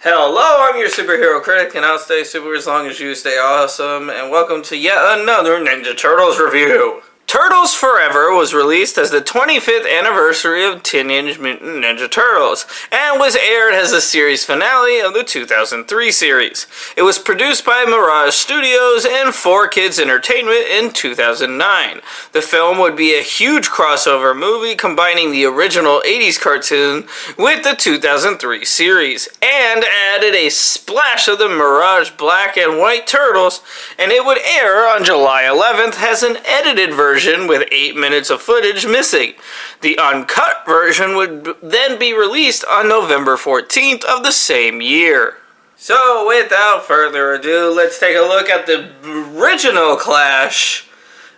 Hello, I'm your superhero critic, and I'll stay super as long as you stay awesome, and welcome to yet another Ninja Turtles review. Turtles Forever was released as the 25th anniversary of Teenage Mutant Ninja Turtles, and was aired as the series finale of the 2003 series. It was produced by Mirage Studios and 4Kids Entertainment in 2009. The film would be a huge crossover movie combining the original 80s cartoon with the 2003 series, and added a splash of the Mirage black and white turtles, and it would air on July 11th as an edited version with 8 minutes of footage missing. The uncut version would then be released on November 14th of the same year. So without further ado, let's take a look at the original clash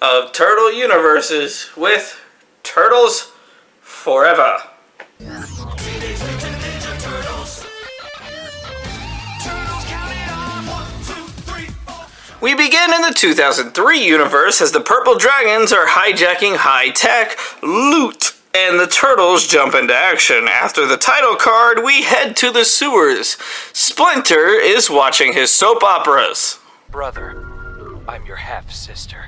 of Turtle universes with Turtles Forever. We begin in the 2003 universe as the Purple Dragons are hijacking high-tech loot, and the Turtles jump into action. After the title card, we head to the sewers. Splinter is watching his soap operas. Brother, I'm your half-sister.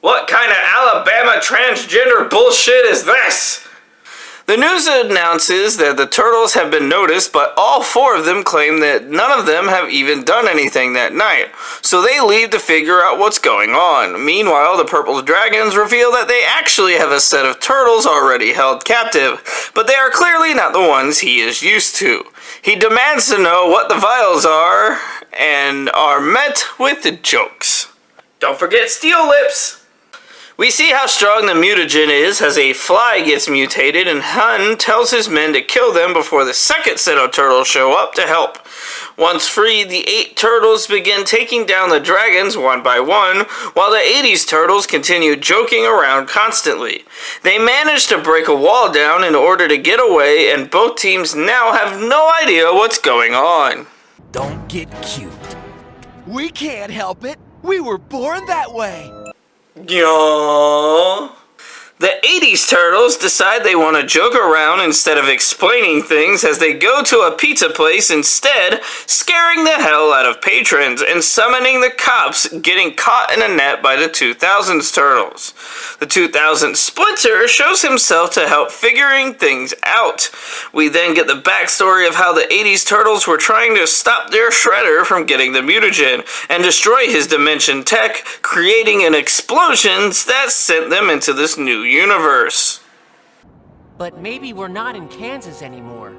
What kind of Alabama transgender bullshit is this? The news announces that the Turtles have been noticed, but all 4 of them claim that none of them have even done anything that night, so they leave to figure out what's going on. Meanwhile, the Purple Dragons reveal that they actually have a set of turtles already held captive, but they are clearly not the ones he is used to. He demands to know what the vials are, and are met with the jokes. Don't forget Steel Lips! We see how strong the mutagen is as a fly gets mutated, and Hun tells his men to kill them before the second set of turtles show up to help. Once freed, the 8 turtles begin taking down the dragons one by one, while the 80s turtles continue joking around constantly. They manage to break a wall down in order to get away, and both teams now have no idea what's going on. Don't get cute. We can't help it. We were born that way. Yeah. The 80s turtles decide they want to joke around instead of explaining things as they go to a pizza place instead, scaring the hell out of patrons and summoning the cops, getting caught in a net by the 2000s turtles. The 2000s Splinter shows himself to help figuring things out. We then get the backstory of how the 80s turtles were trying to stop their Shredder from getting the mutagen and destroy his dimension tech, creating an explosion that sent them into this new universe. But maybe we're not in Kansas anymore.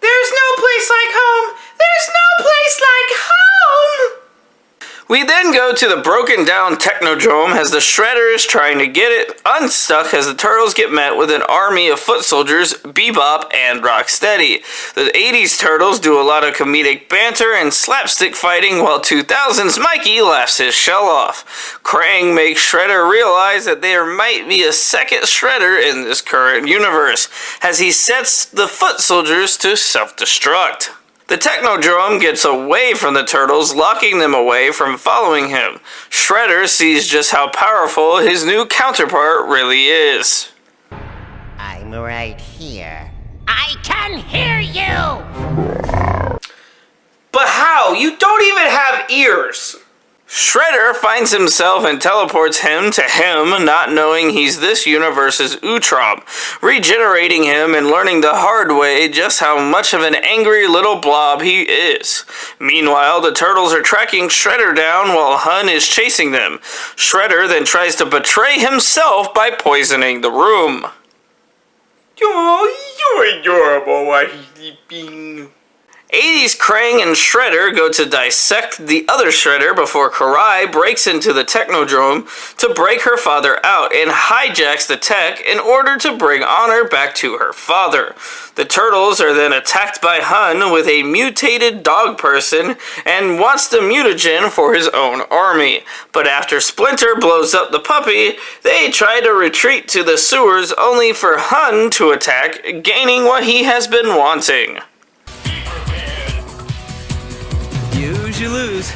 There's no place like home! There's no place like home! We then go to the broken down Technodrome as the Shredder is trying to get it unstuck as the Turtles get met with an army of foot soldiers, Bebop and Rocksteady. The 80s Turtles do a lot of comedic banter and slapstick fighting while 2000's Mikey laughs his shell off. Krang makes Shredder realize that there might be a second Shredder in this current universe as he sets the foot soldiers to self-destruct. The Technodrome gets away from the Turtles, locking them away from following him. Shredder sees just how powerful his new counterpart really is. I'm right here. I can hear you! But how? You don't even have ears! Shredder finds himself and teleports him to him, not knowing he's this universe's Utrom, regenerating him and learning the hard way just how much of an angry little blob he is. Meanwhile, the Turtles are tracking Shredder down while Hun is chasing them. Shredder then tries to betray himself by poisoning the room. Oh, you're adorable, why he's being... 80s Krang and Shredder go to dissect the other Shredder before Karai breaks into the Technodrome to break her father out and hijacks the tech in order to bring honor back to her father. The Turtles are then attacked by Hun with a mutated dog person and wants the mutagen for his own army. But after Splinter blows up the puppy, they try to retreat to the sewers only for Hun to attack, gaining what he has been wanting. Use, you lose.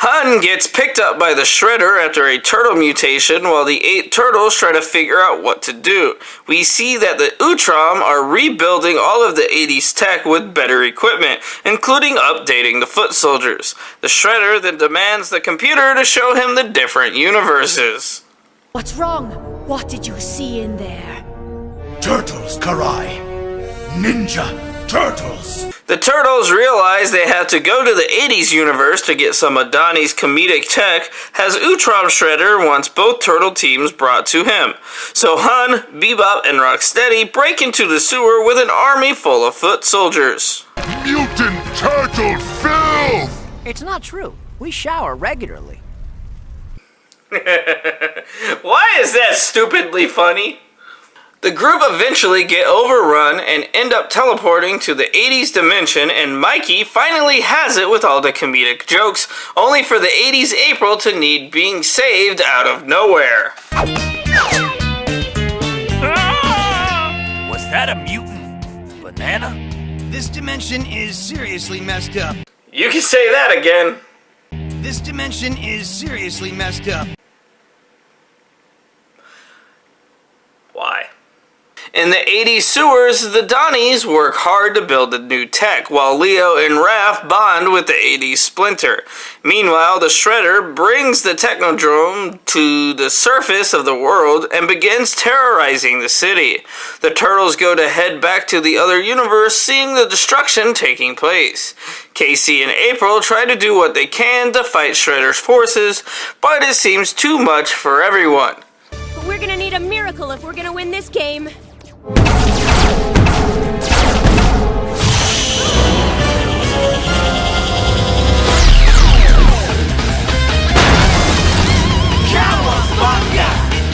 Hun gets picked up by the Shredder after a turtle mutation while the 8 turtles try to figure out what to do. We see that the Utrom are rebuilding all of the 80s tech with better equipment, including updating the foot soldiers. The Shredder then demands the computer to show him the different universes. What's wrong? What did you see in there? Turtles, Karai. Ninja turtles. The turtles realize they have to go to the 80s universe to get some of Donnie's comedic tech, as Utrom Shredder wants both turtle teams brought to him. So Hun, Bebop, and Rocksteady break into the sewer with an army full of foot soldiers. Mutant turtle filth! It's not true. We shower regularly. Why is that stupidly funny? The group eventually get overrun and end up teleporting to the 80s dimension, and Mikey finally has it with all the comedic jokes, only for the 80s April to need being saved out of nowhere. Was that a mutant banana? This dimension is seriously messed up. You can say that again. This dimension is seriously messed up. Why? In the 80s sewers, the Donnies work hard to build the new tech, while Leo and Raph bond with the 80s Splinter. Meanwhile, the Shredder brings the Technodrome to the surface of the world and begins terrorizing the city. The Turtles go to head back to the other universe, seeing the destruction taking place. Casey and April try to do what they can to fight Shredder's forces, but it seems too much for everyone. But we're gonna need a miracle if we're gonna win this game.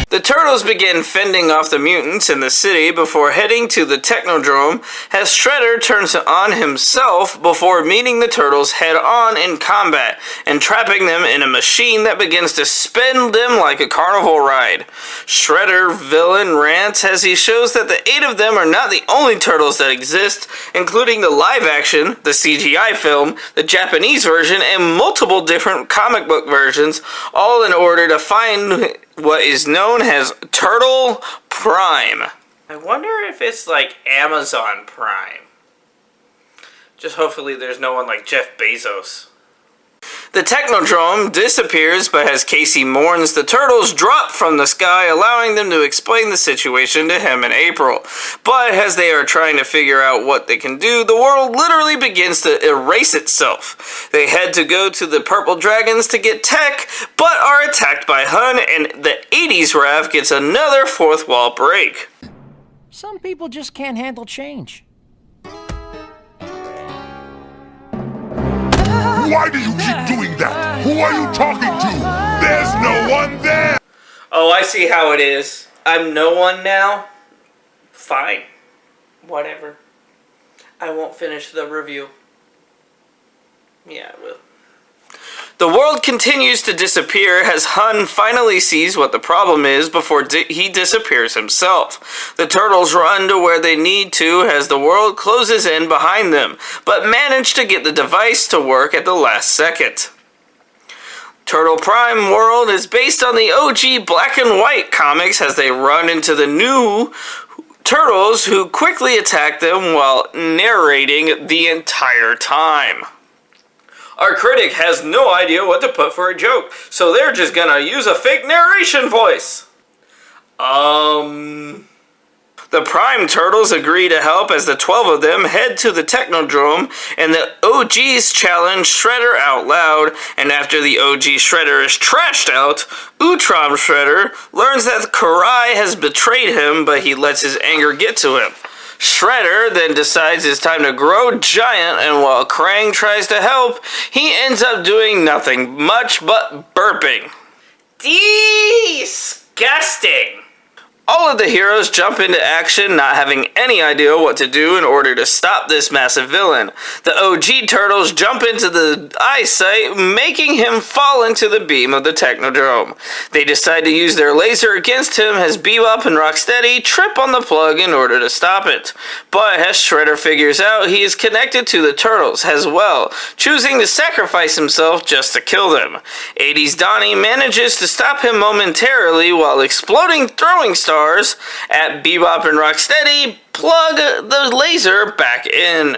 The Turtles begin fending off the mutants in the city before heading to the Technodrome, as Shredder turns on himself before meeting the Turtles head-on in combat and trapping them in a machine that begins to spin them like a carnival ride. Shredder villain rants as he shows that the 8 of them are not the only Turtles that exist, including the live action, the CGI film, the Japanese version, and multiple different comic book versions, all in order to find what is known as Turtle Prime. I wonder if it's like Amazon Prime. Just hopefully there's no one like Jeff Bezos. The Technodrome disappears, but as Casey mourns, the Turtles drop from the sky, allowing them to explain the situation to him and April. But as they are trying to figure out what they can do, the world literally begins to erase itself. They head to go to the Purple Dragons to get tech, but are attacked by Hun, and the 80s Raph gets another fourth wall break. Some people just can't handle change. Why do you keep doing that? Who are you talking to? There's no one there! Oh, I see how it is. I'm no one now? Fine. Whatever. I won't finish the review. Yeah, I will. The world continues to disappear as Hun finally sees what the problem is before he disappears himself. The Turtles run to where they need to as the world closes in behind them, but manage to get the device to work at the last second. Turtle Prime World is based on the OG black and white comics as they run into the new Turtles who quickly attack them while narrating the entire time. Our critic has no idea what to put for a joke, so they're just gonna use a fake narration voice. The Prime Turtles agree to help as the 12 of them head to the Technodrome, and the OGs challenge Shredder out loud, and after the OG Shredder is trashed out, Utrom Shredder learns that Karai has betrayed him, but he lets his anger get to him. Shredder then decides it's time to grow giant, and while Krang tries to help, he ends up doing nothing much but burping. Disgusting! All of the heroes jump into action, not having any idea what to do in order to stop this massive villain. The OG turtles jump into the eyesight, making him fall into the beam of the Technodrome. They decide to use their laser against him as Bebop and Rocksteady trip on the plug in order to stop it. But as Shredder figures out, he is connected to the turtles as well, choosing to sacrifice himself just to kill them. 80s Donnie manages to stop him momentarily while exploding throwing stars at Bebop and Rocksteady plug the laser back in.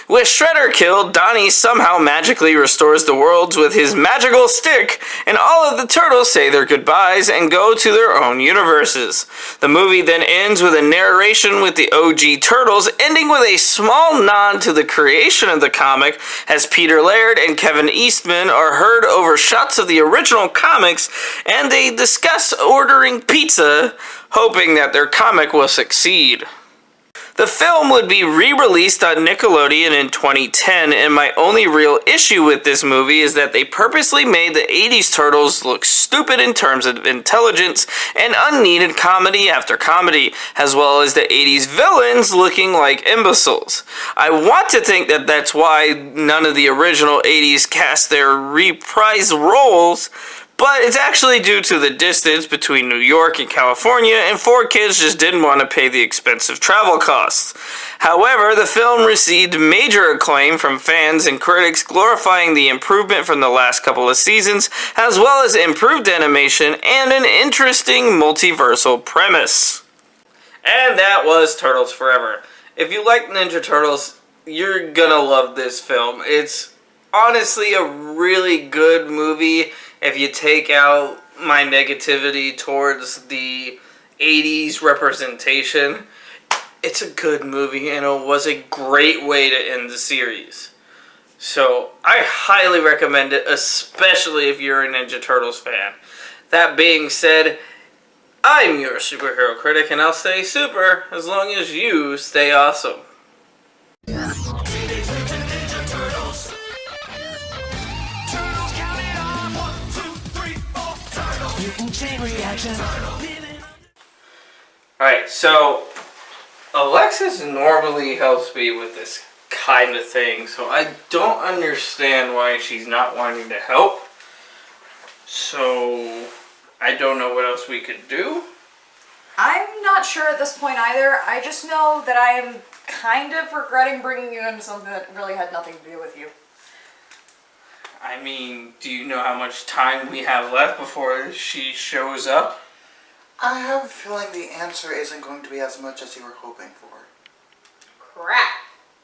With Shredder killed, Donnie somehow magically restores the worlds with his magical stick, and all of the turtles say their goodbyes and go to their own universes. The movie then ends with a narration with the OG turtles, ending with a small nod to the creation of the comic, as Peter Laird and Kevin Eastman are heard over shots of the original comics, and they discuss ordering pizza, hoping that their comic will succeed. The film would be re-released on Nickelodeon in 2010, and my only real issue with this movie is that they purposely made the 80s turtles look stupid in terms of intelligence and unneeded comedy after comedy, as well as the 80s villains looking like imbeciles. I want to think that that's why none of the original 80s cast their reprised roles, but it's actually due to the distance between New York and California, and 4Kids just didn't want to pay the expensive travel costs. However, the film received major acclaim from fans and critics, glorifying the improvement from the last couple of seasons, as well as improved animation and an interesting multiversal premise. And that was Turtles Forever. If you like Ninja Turtles, you're gonna love this film. It's honestly a really good movie. If you take out my negativity towards the 80s representation, it's a good movie, and it was a great way to end the series. So I highly recommend it, especially if you're a Ninja Turtles fan. That being said, I'm your superhero critic, and I'll stay super as long as you stay awesome. Alright, so Alexis normally helps me with this kind of thing, so I don't understand why she's not wanting to help. So I don't know what else we could do. I'm not sure at this point either. I just know that I am kind of regretting bringing you into something that really had nothing to do with you. I mean, do you know how much time we have left before she shows up? I have a feeling the answer isn't going to be as much as you were hoping for. Crap.